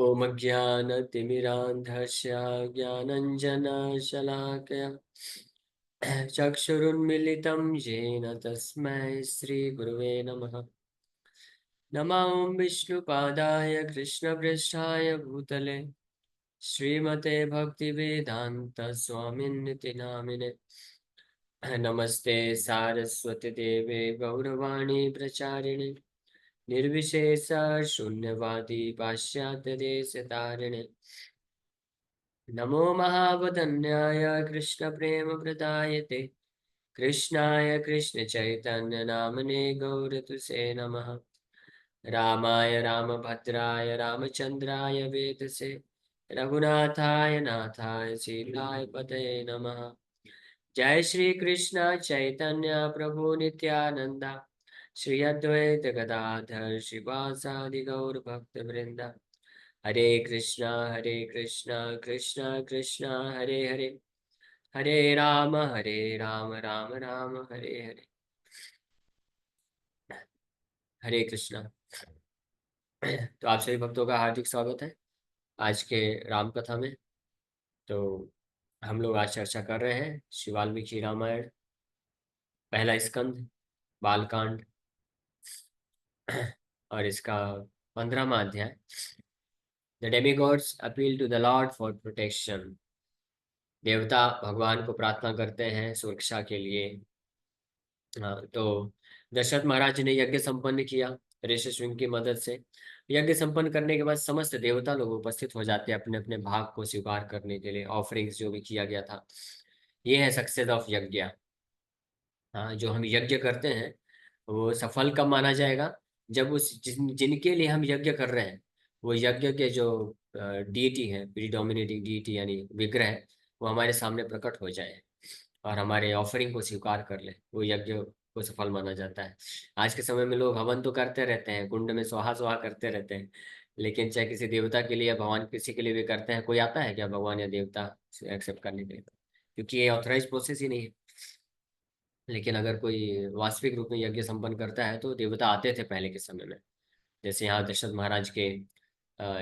ॐ अज्ञानतिमिरान्धस्य ज्ञानञ्जनशलाकया चक्षुरुन्मिलितं येन तस्मै श्रीगुरुवे नमः। नमो विष्णुपादाय कृष्णपृष्ठाय भूतले श्रीमते भक्तिवेदान्तस्वामिन्निति नामिने। नमस्ते सारस्वतीदेवे गौरवाणी प्रचारिणे निर्विशेष शून्यवादी पाश्चात्यदेशतारिणे। नमो महावदन्याय कृष्णप्रेमप्रदायते कृष्णाय कृष्णचैतन्यनामने गौरतुसे नमः। रामाय रामभद्राय रामचन्द्राय वेदसे रघुनाथाय नाथाय सीताय पतये नमः। जय श्री कृष्ण चैतन्य प्रभु नित्यानंदा श्री अद्वैत गदाधर श्रीवासादि गौर भक्त वृंदा। हरे कृष्णा कृष्णा कृष्णा हरे हरे, हरे राम राम राम हरे हरे। हरे कृष्णा। तो आप सभी भक्तों का हार्दिक स्वागत है आज के राम कथा में। तो हम लोग आज चर्चा कर रहे हैं श्री वाल्मीकि रामायण, पहला स्कंद, बालकांड, और इसका 15वां अध्याय। The demigods appeal to the Lord for protection. देवता भगवान को प्रार्थना करते हैं सुरक्षा के लिए। तो दशरथ महाराज ने यज्ञ संपन्न किया ऋषि श्रृंग की मदद से। यज्ञ संपन्न करने के बाद समस्त देवता लोग उपस्थित हो जाते हैं अपने अपने भाग को स्वीकार करने के लिए, ऑफरिंग्स जो भी किया गया था। ये है सक्सेस ऑफ यज्ञ। हाँ, जो हम यज्ञ करते हैं वो सफल कब माना जाएगा? जब जिनके लिए हम यज्ञ कर रहे हैं वो यज्ञ के जो डीटी है, प्रीडोमिनेटिंग डीटी यानी विग्रह, वो हमारे सामने प्रकट हो जाए और हमारे ऑफरिंग को स्वीकार कर ले, वो यज्ञ को सफल माना जाता है। आज के समय में लोग हवन तो करते रहते हैं, कुंड में स्वाहा स्वाहा करते रहते हैं, लेकिन चाहे किसी देवता के लिए या भगवान किसी के लिए भी करते हैं, कोई आता है क्या भगवान या देवता एक्सेप्ट करने के लिए? क्योंकि ये ऑथराइज प्रोसेस ही नहीं है। लेकिन अगर कोई वास्तविक रूप में यज्ञ संपन्न करता है तो देवता आते थे पहले के समय में। जैसे यहाँ दशरथ महाराज के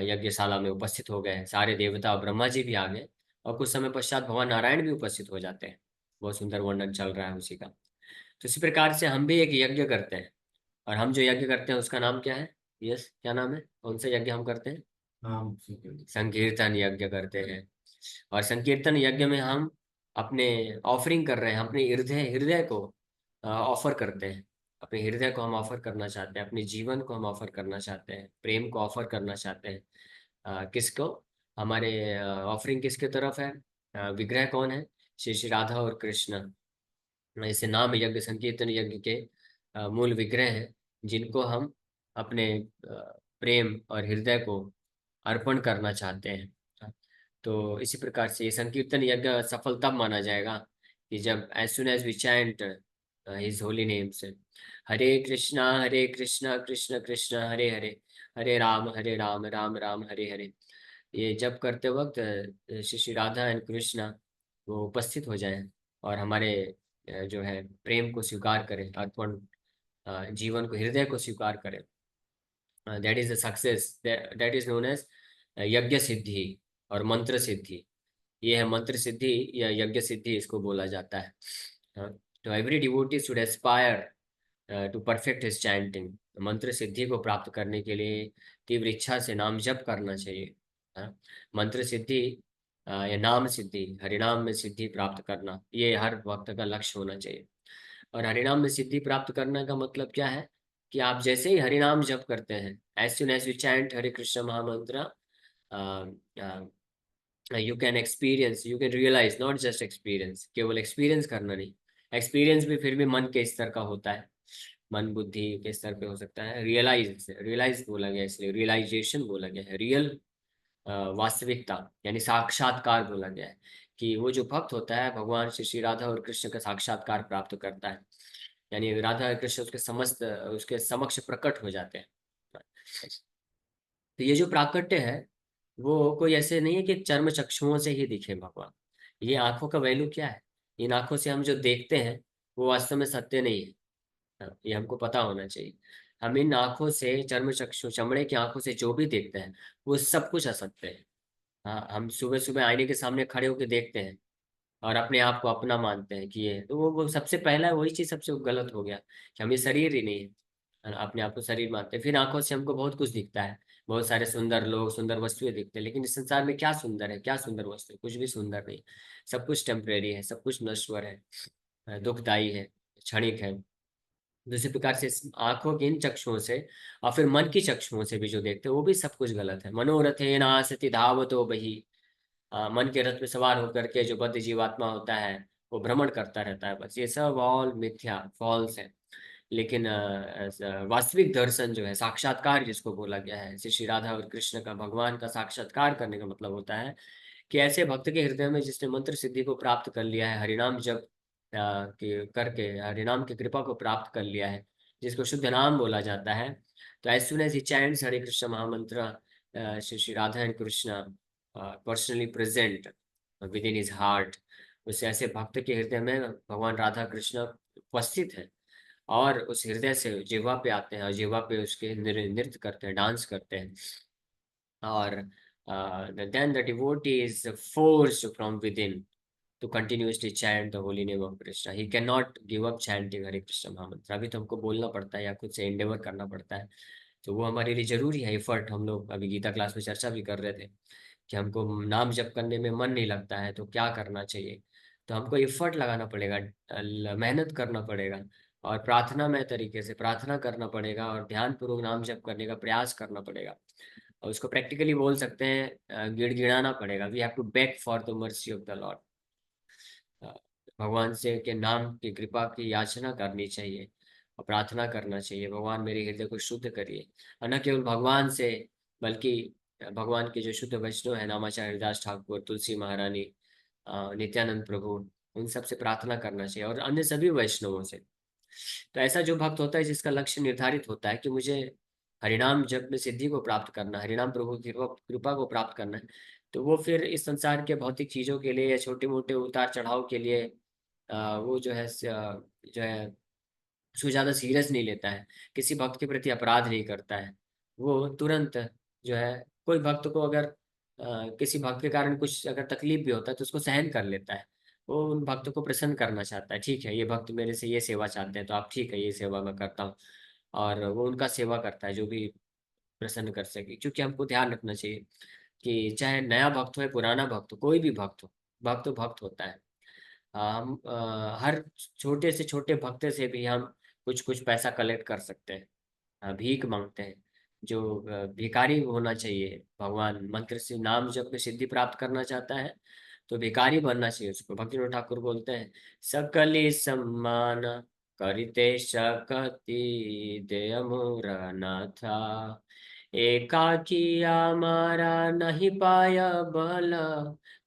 यज्ञशाला में उपस्थित हो गए सारे देवता, और ब्रह्मा जी भी आ गए, और कुछ समय पश्चात भगवान नारायण भी उपस्थित हो जाते हैं। बहुत सुंदर वर्णन चल रहा है उसी का। तो इसी प्रकार से हम भी एक यज्ञ करते हैं, और हम जो यज्ञ करते हैं उसका नाम क्या है? यस, क्या नाम है? कौन सा यज्ञ हम करते हैं? संकीर्तन यज्ञ करते हैं। और संकीर्तन यज्ञ में हम अपने ऑफरिंग कर रहे हैं, अपने हृदय हृदय को ऑफर करते हैं। अपने हृदय को हम ऑफर करना चाहते हैं, अपने जीवन को हम ऑफर करना चाहते हैं, प्रेम को ऑफर करना चाहते हैं। किसको? हमारे ऑफरिंग किसके तरफ है? विग्रह कौन है? श्री श्री राधा और कृष्ण। इसे नाम यज्ञ संकीर्तन यज्ञ के मूल विग्रह हैं, जिनको हम अपने प्रेम और हृदय को अर्पण करना चाहते हैं। तो इसी प्रकार से ये संकीर्तन यज्ञ सफल तब माना जाएगा कि जब as soon as we chant his holy names, Hare Krishna Krishna Krishna Hare Hare, Hare Ram Ram Ram Hare Hare. ये जब करते वक्त श्री श्री राधा एंड कृष्णा वो उपस्थित हो जाएं और हमारे जो है प्रेम को स्वीकार करें, अर्पण जीवन को, हृदय को स्वीकार करें। That is the success, that is known as yajna siddhi और मंत्र सिद्धि। ये है मंत्र सिद्धि या यज्ञ सिद्धि, इसको बोला जाता है। तो every devotee should aspire to perfect his chanting. मंत्र सिद्धि को प्राप्त करने के लिए तीव्र इच्छा से नाम जप करना चाहिए। मंत्र सिद्धि या नाम सिद्धि, हरिनाम में सिद्धि प्राप्त करना, ये हर भक्त का लक्ष्य होना चाहिए। और हरिनाम में सिद्धि प्राप्त करने का मतलब क्या है? कि आप जैसे ही हरिनाम जप करते हैं, as soon as you chant Hare Krishna महामंत्र, you can experience, you can realize, not just experience, केवल एक्सपीरियंस करना नहीं, एक्सपीरियंस भी फिर भी मन के स्तर का होता है, मन बुद्धि के स्तर पे हो सकता है। रियलाइज, रियलाइज बोला गया इसलिए, रियलाइजेशन बोला गया है। रियल वास्तविकता यानी साक्षात्कार बोला गया है, कि वो जो भक्त होता है भगवान श्री श्री राधा और कृष्ण का साक्षात्कार प्राप्त करता है, यानी राधा और कृष्ण उसके समस्त उसके समक्ष प्रकट हो जाते हैं। तो ये जो प्राकट्य है वो कोई ऐसे नहीं है कि चर्म चक्षुओं से ही दिखे भगवान। ये आंखों का वैल्यू क्या है? इन आंखों से हम जो देखते हैं वो वास्तव में सत्य नहीं है। ये हमको पता होना चाहिए। हम इन आँखों से चर्म-चक्षु चमड़े की आँखों से जो भी देखते हैं, वो सब कुछ असत्य है। हाँ, हम सुबह-सुबह आईने के सामने खड़े होके देखते हैं और अपने आप को अपना मानते हैं कि ये तो वो सबसे पहला वही चीज़ सबसे गलत हो गया कि हम ये शरीर ही नहीं है। अपने आप को शरीर मानते हैं। फिर आँखों से हमको बहुत कुछ दिखता है। बहुत सारे सुंदर लोग, सुंदर वस्तुएँ दिखते हैं, लेकिन इस संसार में क्या सुंदर है, क्या सुंदर वस्तु है? कुछ भी सुंदर नहीं। सब कुछ टेम्परेरी है, सब कुछ नश्वर है, दुखदायी है, क्षणिक है। दूसरे प्रकार से इस आँखों की इन चक्षुओं से और फिर मन की चक्षुओं से भी जो देखते हैं, वो भी सब कुछ गलत है। मनोरथेन आसति धावतो बहिः। मन के रथ में सवार होकर के जो बद्ध जीवात्मा होता है, वो भ्रमण करता रहता है बस। ये सब ऑल मिथ्या, फॉल्स है। लेकिन वास्तविक दर्शन जो है, साक्षात्कार जिसको बोला गया है, जैसे श्री राधा और कृष्ण का भगवान का साक्षात्कार करने का मतलब होता है कि ऐसे भक्त के हृदय में जिसने मंत्र सिद्धि को प्राप्त कर लिया है, हरिनाम जप के करके हरिनाम की कृपा को प्राप्त कर लिया है, जिसको शुद्ध नाम बोला जाता है। तो as soon as he chants Hare Krishna महामंत्र, Shri Shri Radha and Krishna personally present within his heart, उस ऐसे भक्त के हृदय में भगवान राधा कृष्ण उपस्थित है और उस हृदय से जिह्वा पे आते हैं और जिह्वा पे उसके नृत्य करते हैं, डांस करते हैं। और then the devotee is forced from within to continuously chant the holy name of Krishna. He cannot give up chanting Hare Krishna महामंत्र। अभी तो हमको बोलना पड़ता है या खुद से एंडेवर करना पड़ता है, तो वो हमारे लिए जरूरी है एफर्ट। हम लोग अभी गीता क्लास में चर्चा भी कर रहे थे कि हमको नाम जप करने में मन नहीं लगता है तो क्या करना चाहिए। तो हमको एफर्ट लगाना पड़ेगा, मेहनत करना पड़ेगा और प्रार्थनामय तरीके से प्रार्थना करना पड़ेगा और ध्यानपूर्वक नाम जप करने का प्रयास करना पड़ेगा। और उसको प्रैक्टिकली बोल सकते हैं, गिड़गिड़ाना पड़ेगा। We have to beg for the mercy of the Lord. भगवान से के नाम की कृपा की याचना करनी चाहिए और प्रार्थना करना चाहिए, भगवान मेरे हृदय को शुद्ध करिए। और न केवल भगवान से, बल्कि भगवान के जो शुद्ध वैष्णव है, नामाचार्य हरिदास ठाकुर, तुलसी महारानी, नित्यानंद प्रभु, उन सब से प्रार्थना करना चाहिए और अन्य सभी वैष्णवों से। तो ऐसा जो भक्त होता है जिसका लक्ष्य निर्धारित होता है कि मुझे हरिनाम जप में सिद्धि को प्राप्त करना, हरिनाम प्रभु की कृपा कृपा को प्राप्त करना है, तो वो फिर इस संसार के भौतिक चीजों के लिए या छोटे मोटे उतार चढ़ाव के लिए वो जो है उसको ज्यादा सीरियस नहीं लेता है, किसी भक्त के प्रति अपराध नहीं करता है। वो तुरंत जो है, कोई भक्त को अगर किसी भक्त के कारण कुछ अगर तकलीफ भी होता है तो उसको सहन कर लेता है। वो उन भक्तों को प्रसन्न करना चाहता है, ठीक है ये भक्त मेरे से ये सेवा चाहते हैं तो आप ठीक है ये सेवा मैं करता हूँ। और वो उनका सेवा करता है जो भी प्रसन्न कर सके, क्योंकि हमको ध्यान रखना चाहिए कि चाहे नया भक्त हो या पुराना भक्त हो, कोई भी भक्त हो, भक्त तो भक्त होता है। हम हर छोटे से छोटे भक्त से भी हम कुछ कुछ पैसा कलेक्ट कर सकते हैं। भीख मांगते हैं, जो भिखारी होना चाहिए, भगवान मंत्र से नाम जप में सिद्धि प्राप्त करना चाहता है तो भिखारी बनना चाहिए उसको। भक्तिविनोद ठाकुर बोलते हैं, सकली सम्मान करिते शकति देय मोर नाथा, एकाकी हमारा नहीं पाया बल,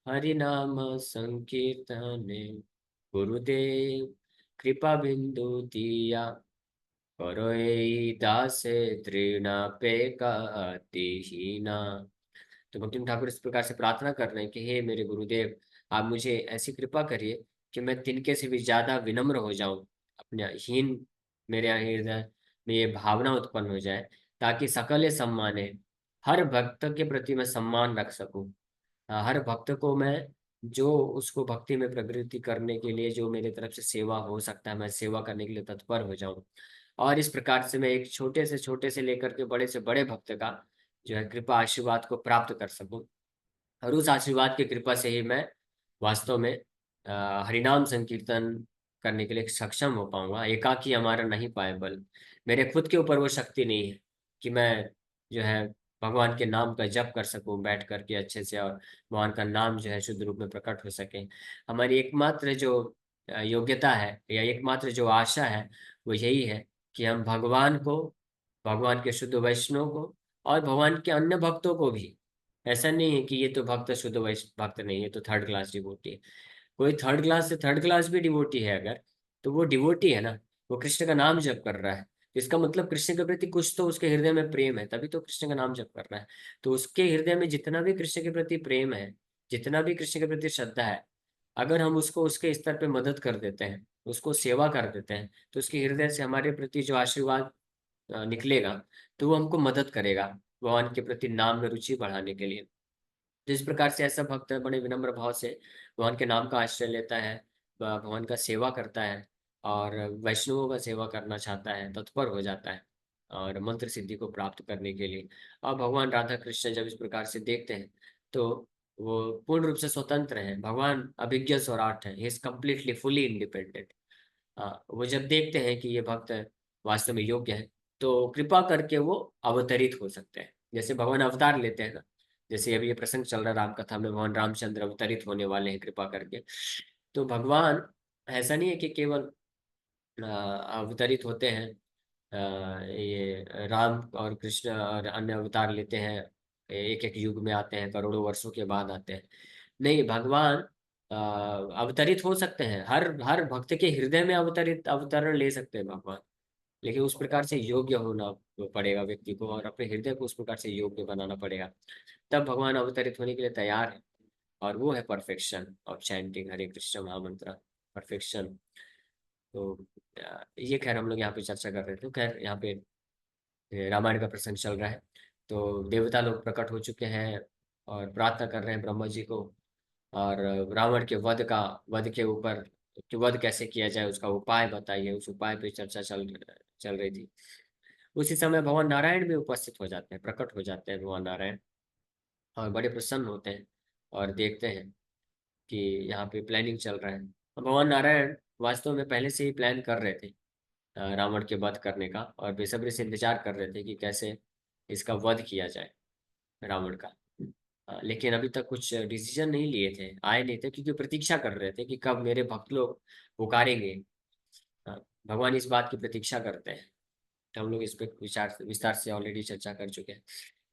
हरि नाम संकीर्तने गुरुदेव कृपा बिंदु दिया, करो एई दासे तृणापेकातिहीना। तो भक्ति ठाकुर इस प्रकार से प्रार्थना कर रहे हैं कि हे मेरे गुरुदेव, आप मुझे ऐसी कृपा करिए कि मैं तिनके से भी ज्यादा विनम्र हो जाऊं, अपने हीन, मेरे हृदय में ये भावना उत्पन्न हो जाए ताकि सकल सम्माने, हर भक्त के प्रति मैं सम्मान रख सकूं। हर भक्त को मैं जो उसको भक्ति में प्रवृत्ति करने के लिए जो मेरे तरफ से सेवा हो सकता है, मैं सेवा करने के लिए तत्पर हो जाऊं और इस प्रकार से मैं एक छोटे से लेकर के बड़े से बड़े भक्त का जो है कृपा आशीर्वाद को प्राप्त कर सकूं। और उस आशीर्वाद की कृपा से ही मैं वास्तव में हरिनाम संकीर्तन करने के लिए सक्षम हो पाऊंगा। एकाकी हमारा नहीं पाए बल, मेरे खुद के ऊपर वो शक्ति नहीं है कि मैं जो है भगवान के नाम का जप कर सकूं बैठ करके अच्छे से और भगवान का नाम जो है शुद्ध रूप में प्रकट हो सके। हमारी एकमात्र जो योग्यता है या एकमात्र जो आशा है वो यही है कि हम भगवान को, भगवान के शुद्ध वैष्णव को और भगवान के अन्य भक्तों को भी, ऐसा नहीं है कि ये तो भक्त शुद्ध वैष्णव भक्त नहीं है तो थर्ड क्लास डिवोटी है। कोई थर्ड क्लास से थर्ड क्लास भी डिवोटी है अगर, तो वो डिवोटी है ना, वो कृष्ण का नाम जप कर रहा है। इसका मतलब कृष्ण के प्रति कुछ तो उसके हृदय में प्रेम है, तभी तो कृष्ण का नाम जप कर रहा है। तो उसके हृदय में जितना भी कृष्ण के प्रति प्रेम है, जितना भी कृष्ण के प्रति श्रद्धा है, अगर हम उसको उसके स्तर पे मदद कर देते हैं, उसको सेवा कर देते हैं, तो उसके हृदय से हमारे प्रति जो आशीर्वाद निकलेगा तो वो हमको मदद करेगा भगवान के प्रति नाम में रुचि बढ़ाने के लिए। जिस प्रकार से ऐसा भक्त बड़े विनम्र भाव से भगवान के नाम का आश्रय लेता है, भगवान का सेवा करता है और वैष्णवों का सेवा करना चाहता है, तत्पर हो जाता है और मंत्र सिद्धि को प्राप्त करने के लिए। और भगवान राधा कृष्ण जब इस प्रकार से देखते हैं तो वो पूर्ण रूप से स्वतंत्र हैं। भगवान अभिज्ञ स्वराट है, he is completely fully independent. वो जब देखते हैं कि ये भक्त वास्तव में योग्य है तो कृपा करके वो अवतरित हो सकते हैं। जैसे भगवान अवतार लेते हैं ना, जैसे अभी ये प्रसंग चल रहा है राम कथा में, भगवान रामचंद्र अवतरित होने वाले हैं कृपा करके। तो भगवान ऐसा नहीं है कि केवल अवतरित होते हैं, ये राम और कृष्ण और अन्य अवतार लेते हैं, एक एक युग में आते हैं, करोड़ों वर्षों के बाद आते हैं। नहीं, भगवान अवतरित हो सकते हैं, हर हर भक्त के हृदय में अवतरण ले सकते हैं भगवान। लेकिन उस प्रकार से योग्य होना पड़ेगा व्यक्ति को, और अपने हृदय को उस प्रकार से योग्य बनाना पड़ेगा, तब भगवान अवतरित होने के लिए तैयार है। और वो है परफेक्शन ऑफ चैंटिंग हरे कृष्ण महामंत्र, परफेक्शन। तो ये खैर हम लोग यहाँ पे चर्चा कर रहे थे। तो खैर यहाँ पे रामायण का प्रसंग चल रहा है। तो देवता लोग प्रकट हो चुके हैं और प्रार्थना कर रहे हैं ब्रह्मा जी को, और रावण के वध के ऊपर कि वध कैसे किया जाए उसका उपाय बताइए, उस उपाय पे चर्चा चल रही थी। उसी समय भगवान नारायण भी उपस्थित हो जाते हैं, प्रकट हो जाते हैं भगवान नारायण, और बड़े प्रसन्न होते हैं और देखते हैं कि यहाँ पे प्लानिंग चल रहा है। और भगवान नारायण वास्तव में पहले से ही प्लान कर रहे थे रावण के वध करने का, और बेसब्री से इंतजार कर रहे थे कि कैसे इसका वध किया जाए रावण का। लेकिन अभी तक कुछ डिसीजन नहीं लिए थे, आए नहीं थे, क्योंकि प्रतीक्षा कर रहे थे कि कब मेरे भक्त लोग पुकारेंगे। भगवान इस बात की प्रतीक्षा करते हैं। तो हम लोग इस पर विस्तार से ऑलरेडी चर्चा कर चुके हैं।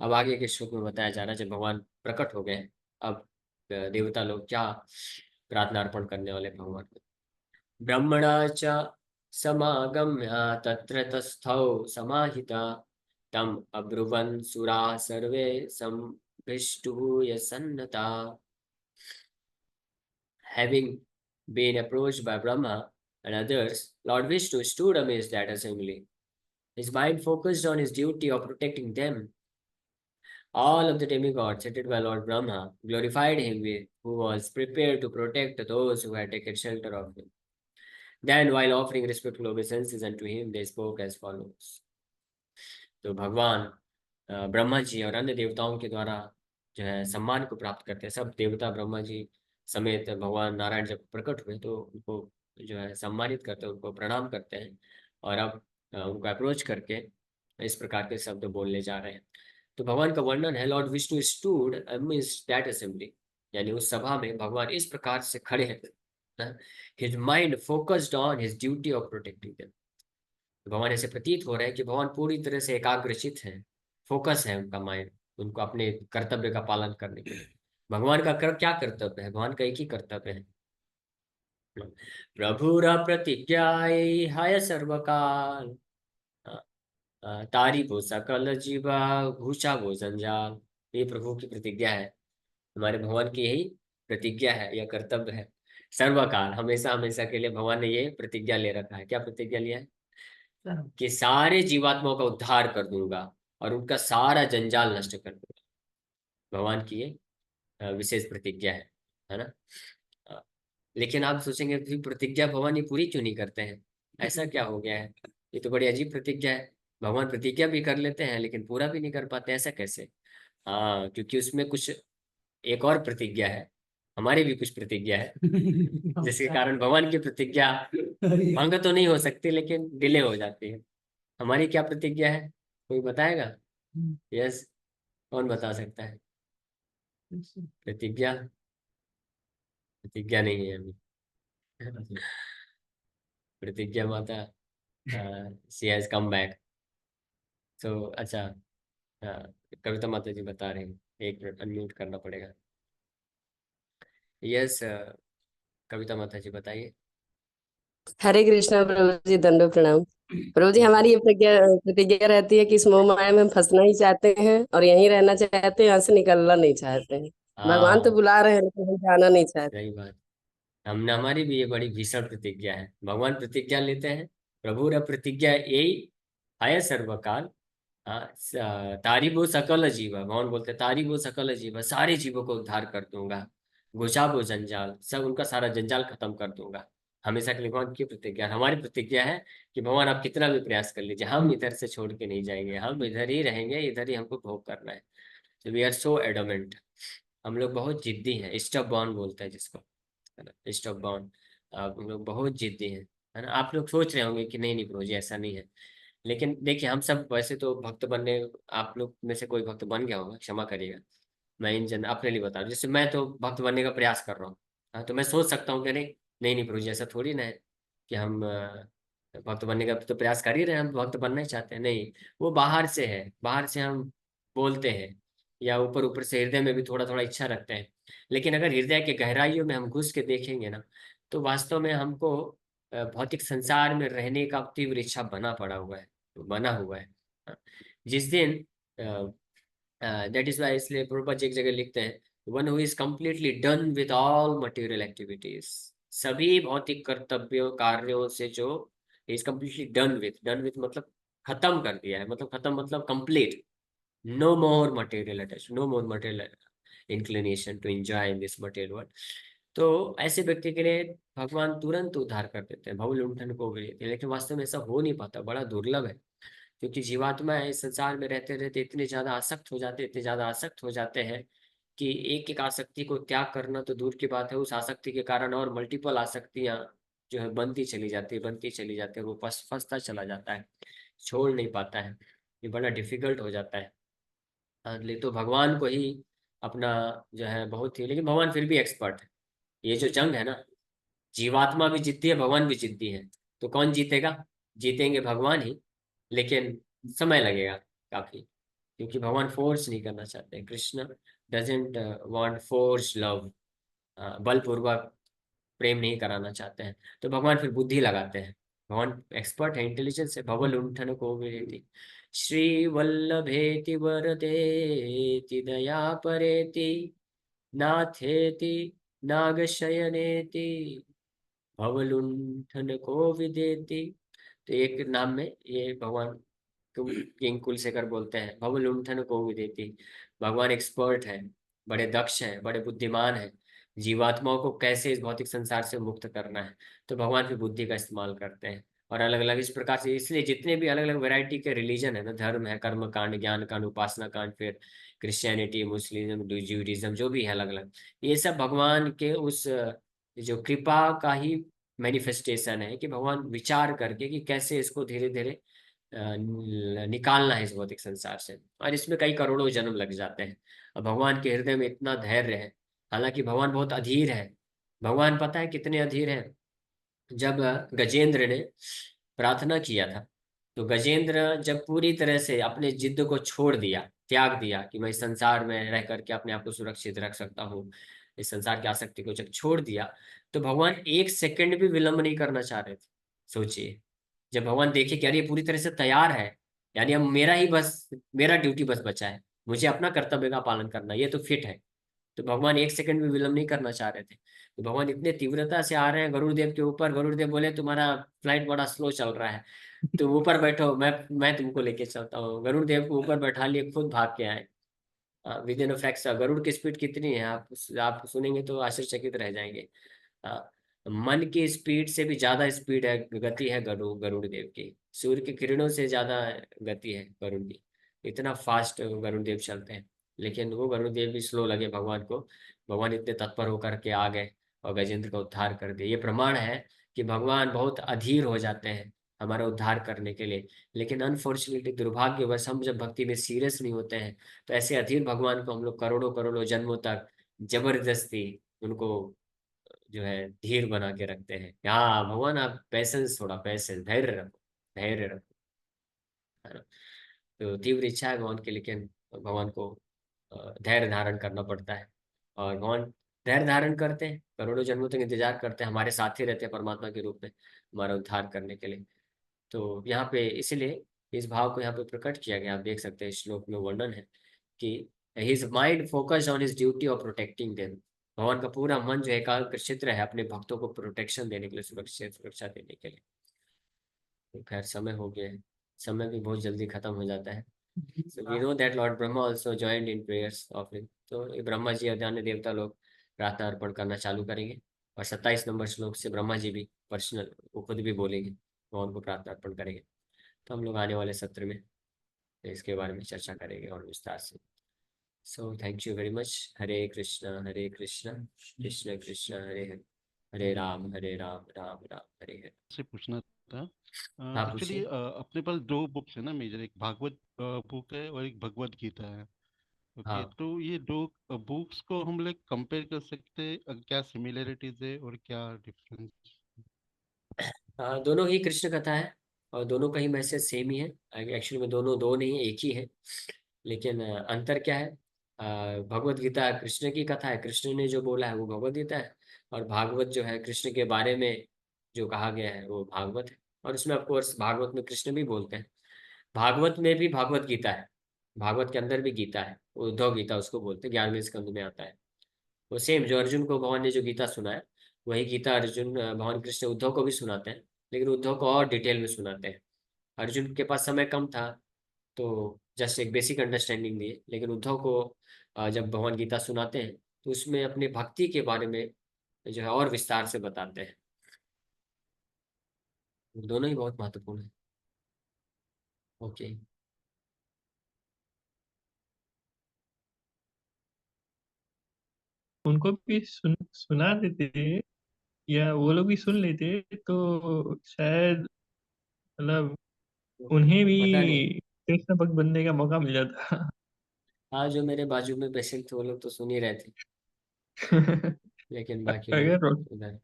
अब आगे के श्लोक में बताया जा रहा है जब भगवान प्रकट हो गए, अब देवता लोग क्या प्रार्थना अर्पण करने वाले भगवान को। ब्रह्मणा च समागम्य तत्र तस्थौ समाहिता तम अब्रुवन् सुरा सर्वे संभिष्टुः यसन्नता। Having been approached by Brahma and others, Lord Vishnu stood amazed at assembly. His mind focused on his duty of protecting them. All of the demigods, headed by Lord Brahma, glorified him, who was prepared to protect those who had taken shelter of him. Then, while offering respectful obeisances unto him, they spoke as follows. तो भगवान ब्रह्मा जी और अन्य देवताओं के द्वारा जो है सम्मान को प्राप्त करते हैं। सब देवता ब्रह्मा जी समेत भगवान नारायण जब प्रकट हुए तो उनको जो है सम्मानित करते हैं, उनको प्रणाम करते हैं, और अब उनको अप्रोच करके इस प्रकार के शब्द बोलने जा रहे हैं। तो भगवान का वर्णन है, lord Vishnu stood amidst that assembly, यानी उस सभा में भगवान इस प्रकार से खड़े हैं, his mind focused on his duty of protecting them. भगवान ऐसे प्रतीत हो रहे हैं कि भगवान पूरी तरह से एकाग्रचित हैं, फोकस है उनका माइंड, उनको अपने कर्तव्य का पालन करने के लिए। भगवान का क्या कर्तव्य है? भगवान का एक ही कर्तव्य है, प्रभुरा प्रतिज्ञा हाय सर्वकाल तारी भो सकल जीवा घुसा भो जंजाल। ये प्रभु की प्रतिज्ञा है, हमारे भगवान की यही प्रतिज्ञा है, यह कर्तव्य है। सर्वकाल, हमेशा हमेशा के लिए भगवान ने ये प्रतिज्ञा ले रखा है। क्या प्रतिज्ञा लिया है? कि सारे जीवात्माओं का उद्धार कर दूंगा और उनका सारा जंजाल नष्ट कर दूंगा। भगवान की ये विशेष प्रतिज्ञा है ना। लेकिन आप सोचेंगे कि प्रतिज्ञा भगवान ये पूरी क्यों नहीं करते हैं? ऐसा क्या हो गया है? ये तो बड़ी अजीब प्रतिज्ञा है। भगवान प्रतिज्ञा भी कर लेते हैं लेकिन पूरा भी नहीं कर पाते, ऐसा कैसे? हाँ, क्योंकि उसमें कुछ एक और प्रतिज्ञा है, हमारी भी कुछ प्रतिज्ञा है जिसके कारण भगवान की प्रतिज्ञा भंग तो नहीं हो सकती लेकिन डिले हो जाती है। हमारी क्या प्रतिज्ञा है, कोई बताएगा? यस, कौन बता सकता है? प्रतिज्ञा, प्रतिज्ञा नहीं है अभी। प्रतिज्ञा माता शी हैज कम बैक। सो अच्छा, कविता माता जी बता रहे हैं, एक मिनट अनम्यूट करना पड़ेगा। यस, कविता माता जी बताइए। हरे कृष्णा प्रभु जी, दंडो प्रणाम। प्रभु जी, हमारी ये प्रतिज्ञा रहती है कि इस मोह माया में फंसना ही चाहते हैं और यहीं रहना चाहते हैं, यहाँ से निकलना नहीं चाहते हैं। भगवान तो हाँ, बुला रहे हैं लेकिन हम जाना नहीं चाहते। सही बात। हमने, हमारी भी ये बड़ी भीषण प्रतिज्ञा है। भगवान प्रतिज्ञा लेते हैं, प्रभु र प्रतिज्ञा यही आय सर्वकाल। तारिबो सकल जीव, भगवान बोलते तारिबो सकल जीव, सारे जीवों को उद्धार कर दूंगा। घुसाबो जंजाल, सब उनका सारा जंजाल खत्म कर दूंगा। हमेशा के लिए भगवान की प्रतिज्ञा, हमारी प्रतिज्ञा है कि भगवान आप कितना भी प्रयास कर लीजिए, हम इधर से छोड़ के नहीं जाएंगे, हम इधर ही रहेंगे, इधर ही हमको भोग करना है। तो वी आर सो एडमेंट, हम लोग बहुत जिद्दी हैं, स्टॉप बॉर्न बोलते हैं जिसको, है ना, स्टॉप बॉर्न। हम लोग बहुत जिद्दी हैं, है ना। आप लोग सोच रहे होंगे कि नहीं नहीं प्रभु जी ऐसा नहीं है, लेकिन देखिए हम सब वैसे तो भक्त बनने, आप लोग में से कोई भक्त बन गया होगा, क्षमा करिएगा, मैं इन जन अपने लिए बता रहा हूँ, जैसे मैं तो भक्त बनने का प्रयास कर रहा हूँ। हाँ, तो मैं सोच सकता हूँ कि नहीं नहीं नहीं प्रभु जी ऐसा थोड़ी ना है कि हम भक्त बनने का तो प्रयास कर ही रहे हैं, हम भक्त बनना ही चाहते हैं, नहीं। वो बाहर से है, बाहर से हम बोलते हैं, या ऊपर ऊपर से हृदय में भी थोड़ा थोड़ा इच्छा रखते हैं। लेकिन अगर हृदय के गहराइयों में हम घुस के देखेंगे ना, तो वास्तव में हमको भौतिक संसार में रहने का तीव्र इच्छा बना हुआ है। हाँ, जिस दिन दैट इज वाई, इसलिए प्रभुपाद जी एक जगह लिखते हैं, one who is completely done with all material activities, सभी भौतिक कर्तव्यों कार्यों से जो इज कंप्लीटली डन विद मतलब खत्म कर दिया है, मतलब खत्म मतलब complete, no more material attach, no more material inclination to enjoy in this material world. तो ऐसे व्यक्ति के लिए भगवान तुरंत उद्धार कर देते हैं, भव लुंठन को भी। लेकिन वास्तव में ऐसा हो नहीं पाता, बड़ा दुर्लभ है, क्योंकि जीवात्मा इस संसार में रहते रहते इतने ज्यादा आसक्त हो जाते, इतने ज्यादा आसक्त हो जाते हैं कि एक एक आसक्ति को त्याग करना तो दूर की बात है, उस आसक्ति के कारण और मल्टीपल आसक्तियां जो है बनती चली जाती है, वो फंसता चला जाता है, छोड़ नहीं पाता है, ये बड़ा डिफिकल्ट हो जाता है। ले तो भगवान को ही अपना जो है बहुत ही, लेकिन भगवान फिर भी एक्सपर्ट है। ये जो जंग है ना, जीवात्मा भी जीतती है, भगवान भी जीतती है, तो कौन जीतेगा? जीतेंगे भगवान ही, लेकिन समय लगेगा काफी, क्योंकि भगवान फोर्स नहीं करना चाहते, Krishna doesn't want force love, बलपूर्वक प्रेम नहीं कराना चाहते हैं। तो भगवान फिर बुद्धि लगाते हैं, भगवान एक्सपर्ट है, इंटेलिजेंस है, भव लुंठन को विरेति, श्री वल्लभेति वरदेति दया परेति, नाथेति नागशयनेति, भवलुंठन को विदेति। तो एक नाम में ये भगवान किंग कुलशेखर बोलते हैं, भवलुंठन को विदेति, भगवान एक्सपर्ट है, बड़े दक्ष हैं, बड़े बुद्धिमान हैं, जीवात्माओं को कैसे इस भौतिक संसार से मुक्त करना है। तो भगवान फिर बुद्धि का इस्तेमाल करते हैं, और अलग अलग इस प्रकार से, इसलिए जितने भी अलग अलग वैरायटी के रिलीजन है ना, धर्म है, कर्म कांड, ज्ञान कांड, उपासना कांड, फिर क्रिश्चियनिटी, मुस्लिम, ज्यूडिज्म, जो भी है अलग अलग, ये सब भगवान के उस जो कृपा का ही मैनिफेस्टेशन है, कि भगवान विचार करके कि कैसे इसको धीरे धीरे निकालना है इस भौतिक संसार से, और इसमें कई करोड़ों जन्म लग जाते हैं। और भगवान के हृदय में इतना धैर्य है, हालांकि भगवान बहुत अधीर है। भगवान पता है कितने अधीर है? जब गजेंद्र ने प्रार्थना किया था, तो गजेंद्र जब पूरी तरह से अपने जिद्द को छोड़ दिया, त्याग दिया कि मैं इस संसार में रह करके अपने आप को सुरक्षित रख सकता हूँ, इस संसार की आसक्ति को जब छोड़ दिया, तो भगवान एक सेकंड भी विलंब नहीं करना चाह रहे थे। सोचिए, जब भगवान देखे कि यार ये पूरी तरह से तैयार है, यानी अब मेरा ड्यूटी बस बचा है, मुझे अपना कर्तव्य का पालन करना, ये तो फिट है, तो भगवान एक सेकंड भी विलंब नहीं करना चाह रहे थे। तो भगवान इतने तीव्रता से आ रहे हैं गरुड़देव के ऊपर, गरुड़देव बोले तुम्हारा फ्लाइट बड़ा स्लो चल रहा है, तुम ऊपर बैठो, मैं तुमको लेके चलता हूँ। गरुड़देव को ऊपर बैठा लिए, खुद भाग के आए विद इन फ्रैक्स। गरुड़ की स्पीड कितनी है, आप सुनेंगे तो आश्चर्यचकित रह जाएंगे। मन की स्पीड से भी ज्यादा स्पीड है, गति है गरुड़ देव की, सूर्य की किरणों से ज्यादा गति है गरुड़ की, इतना फास्ट गरुड़ देव चलते हैं। लेकिन वो गरुड़ देव भी स्लो लगे भगवान को, भगवान इतने तत्पर होकर के आ गए और गजेंद्र का उद्धार कर दिया। ये प्रमाण है कि भगवान बहुत अधीर हो जाते हैं हमारा उद्धार करने के लिए। लेकिन अनफॉर्चुनेटली, दुर्भाग्यवश, हम जब भक्ति में सीरियस नहीं होते हैं, तो ऐसे अधीर भगवान को हम लोग करोड़ों करोड़ों जन्मों तक जबरदस्ती उनको जो है धीर बना के रखते हैं। हाँ भगवान, आप पैसेंस, थोड़ा पैसेंस, धैर्य रखो, धैर्य रखो, है ना। तो तीव्र इच्छा है भगवान की, लेकिन भगवान को धैर्य धारण करना पड़ता है, और भगवान धैर्य धारण करते हैं, करोड़ों जन्मों तक इंतजार करते हैं, हमारे साथ ही रहते हैं परमात्मा के रूप में हमारा उद्धार करने के लिए। तो यहाँ पे इसलिए इस भाव को यहाँ पे प्रकट किया गया, आप देख सकते हैं इस श्लोक में वर्णन है कि his mind focused on his duty of protecting them, भगवान का पूरा मन जो एकाग्र चित्र है अपने भक्तों को प्रोटेक्शन देने के लिए, सुरक्षा देने के लिए। तो खैर समय हो गया है, समय भी बहुत जल्दी खत्म हो जाता है। So we know that Lord Brahma also joined in prayers offering. तो ये ब्रह्मा जी और अन्य देवता लोग प्रार्थना अर्पण करना चालू करेंगे, और 27 नंबर श्लोक से ब्रह्मा जी भी पर्सनल, वो खुद भी बोलेंगे, वो उनको प्रार्थना अर्पण करेंगे। तो हम लोग आने वाले सत्र में इसके बारे में चर्चा करेंगे और विस्तार से। So thank you very much. Hare Krishna Krishna Krishna Hare Hare, Hare Ram Ram Ram Hare Hare. से पूछना था। हाँ एक्चुअली पूछिए। अपने पास दो बुक्स है ना मेजर, एक भागवत बुक है और एक भगवत गीता है। ओके, हाँ। तो ये दो बुक्स को हम लोग कंपेयर कर सकते हैं, क्या सिमिलरिटीज है और क्या डिफरेंस? हाँ, दोनों ही कृष्ण कथा है, और दोनों का ही मैसेज सेम ही है। एक्चुअली में दोनों दो नहीं है, एक ही है। लेकिन अंतर क्या है? भगवत गीता कृष्ण की कथा है, कृष्ण ने जो बोला है वो भगवत गीता है। और भागवत जो है कृष्ण के बारे में जो कहा गया है वो भागवत है। और उसमें ऑफकोर्स भागवत में कृष्ण भी बोलते हैं। भागवत में भी भागवत गीता है, भागवत के अंदर भी गीता है, उद्धव गीता उसको बोलते हैं, 11वें स्कंद में आता है। वो सेम जो अर्जुन को भगवान ने जो गीता सुनाया, वही गीता अर्जुन भगवान कृष्ण उद्धव को भी सुनाते हैं, लेकिन उद्धव को और डिटेल में सुनाते हैं। अर्जुन के पास समय कम था, तो जस्ट एक बेसिक अंडरस्टैंडिंग दिए, लेकिन उद्धव को जब भगवान गीता सुनाते हैं तो उसमें अपने भक्ति के बारे में जो है और विस्तार से बताते हैं। दोनों ही बहुत महत्वपूर्ण है। ओके। उनको भी सुना देते, या वो लोग भी सुन लेते तो शायद, मतलब उन्हें भी पता नहीं। कृष्ण भक्त बनने का मौका मिल जाता। हाँ, जो मेरे बाजू में पेशेंट थे वो लोग तो सुन ही रहे थे, लेकिन बाकी लोग अगर उधर।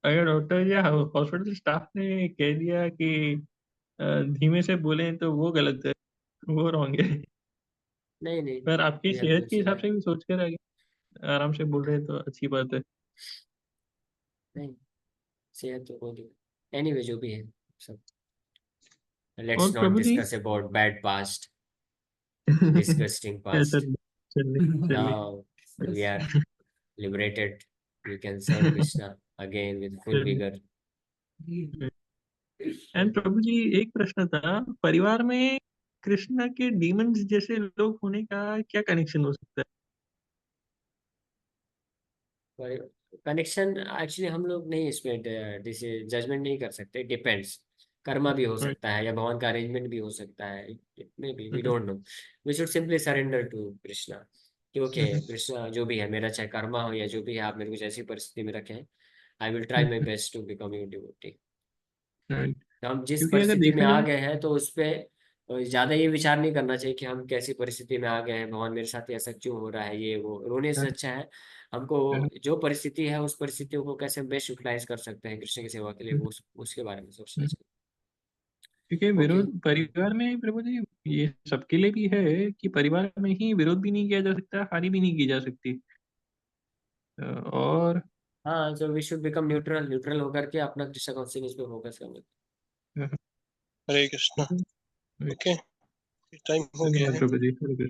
अगर डॉक्टर या हॉस्पिटल स्टाफ ने कह दिया कि अ, धीमे से बोलें तो वो गलत है, वो रॉन्ग है। नहीं नहीं, पर आपकी ये सेहत तो के सही हिसाब है। से भी सोच कर आराम से बोल रहे हैं तो अच्छी बात है। नहीं, सेहत तो कोई नहीं। एनीवे जो भी है सब, और let's not prabhu ji, discuss about bad past, disgusting ऐसा past. चलिए Now we are liberated. We can serve Krishna again with full चलिए। vigor. एंड प्रभु जी, एक प्रश्न था, परिवार में कृष्णा के डीमंस जैसे लोग होने का क्या कनेक्शन हो सकता कनेक्शन एक्चुअली हम लोग नहीं इसमें जजमेंट नहीं कर सकते, डिपेंड्स। कर्मा भी हो है? सकता है या भगवान का अरेंजमेंट भी हो सकता है, maybe we don't know. We should simply surrender to Krishna, क्योंकि कृष्णा जो भी है, मेरा चाहे कर्मा हो या जो भी है, आप मेरे को जैसी परिस्थिति में रखें, I will try my best to become your devotee. Right. तो हम जिस क्योंकि अगर परिस्थिति में देखा आ जाए, गए हैं तो उस पे ज्यादा ये विचार नहीं करना चाहिए कि हम कैसी परिस्थिति में आ गए हैं, भगवान मेरे साथ ऐसा क्यों हो रहा है, ये वो रोने से अच्छा है हमको जो परिस्थिति है उस परिस्थितियों को कैसे बेस्ट यूटिलाइज कर सकते हैं कृष्ण की सेवा के लिए, वो उसके बारे में सोचना चाहिए। क्योंकि ओके। विरोध परिवार में प्रभु जी, ये सबके लिए भी है कि परिवार में ही विरोध भी नहीं किया जा सकता, हानि भी नहीं की जा सकती। और हाँ, so we should become neutral, neutral होकर के अपना कृष्ण कॉन्शियसनेस पे फोकस करना। अ, हरे कृष्णा। राइट। ओके, टाइम हो गया धन्यवाद है। प्रभु जी, हरे कृष्ण।